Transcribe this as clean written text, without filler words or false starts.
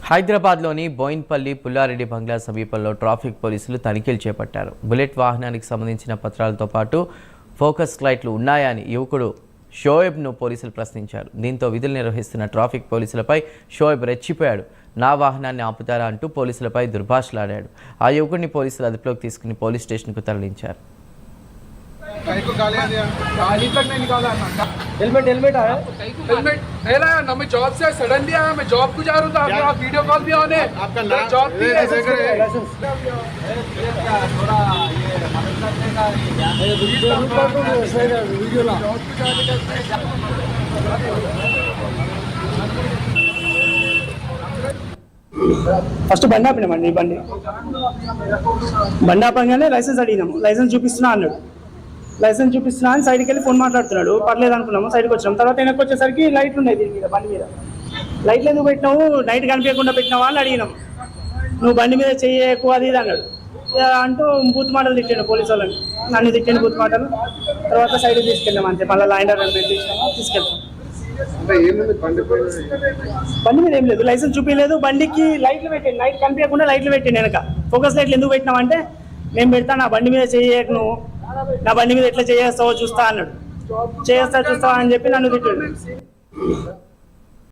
హైదరాబాద్లోని బోయిన్పల్లి పుల్లారెడ్డి బంగ్లా సమీపంలో ట్రాఫిక్ పోలీసులు తనిఖీలు చేపట్టారు. బుల్లెట్ వాహనానికి సంబంధించిన పత్రాలతో పాటు ఫోకస్ లైట్లు ఉన్నాయా అని యువకుడు షోయబ్ను పోలీసులు ప్రశ్నించారు. దీంతో విధులు నిర్వహిస్తున్న ట్రాఫిక్ పోలీసులపై షోయబ్ రెచ్చిపోయాడు. నా వాహనాన్ని ఆపుతారా అంటూ పోలీసులపై దుర్భాషలాడాడు. ఆ యువకుడిని పోలీసులు అదుపులోకి తీసుకుని పోలీస్ స్టేషన్కు తరలించారు. हेलमेट हेलमेट आया हेलमेट नहीं लाया ना। मैं जॉब से सडनली आया, मैं जॉब को जा रहा था। आप वीडियो कॉल भी ऑन है। आपका नाम जॉब भी है थोड़ा ये वीडियो ला ఫస్ట్ బండి ఆపినామండి. బండి ఆపగానే లైసెన్స్ అడిగినాము. లైసెన్స్ చూపిస్తున్నా అన్నాడు. లైసెన్స్ చూపిస్తున్నా అని సైడ్కి వెళ్ళి ఫోన్ మాట్లాడుతున్నాడు. పర్లేదు అనుకున్నాము, సైడ్కి వచ్చినాము. తర్వాత వెనక్కి వచ్చేసరికి లైట్లు ఉన్నాయి దీని మీద, బండి మీద. లైట్లు ఎందుకు పెట్టినావు, నైట్ కనిపించకుండా పెట్టినావా అని అడిగినాం. నువ్వు బండి మీద చెయ్యకు అది ఇది అన్నాడు. అంటూ బూత్ మాటలు తిట్టాడు పోలీసు వాళ్ళని. నన్ను తిట్టాను బూత్ మాటలు. తర్వాత సైడ్కి తీసుకెళ్ళాము అంతే. మళ్ళీ లైండర్ తీసుకెళ్తాం. బండి మీద ఏం లేదు, లైసెన్స్ చూపించలేదు. బండికి లైట్లు పెట్టండి, నైట్ కనిపించకుండా లైట్లు పెట్టండి. వెనక ఫోకస్ లైట్లు ఎందుకు పెట్టినామంటే, నేను పెడతా నా బండి మీద చేయకు, నువ్వు నా బండి మీద ఎట్లా చేస్తావో చూస్తా అన్నాడు. చేస్తా చూస్తావా అని చెప్పి నన్ను తిట్టాడు.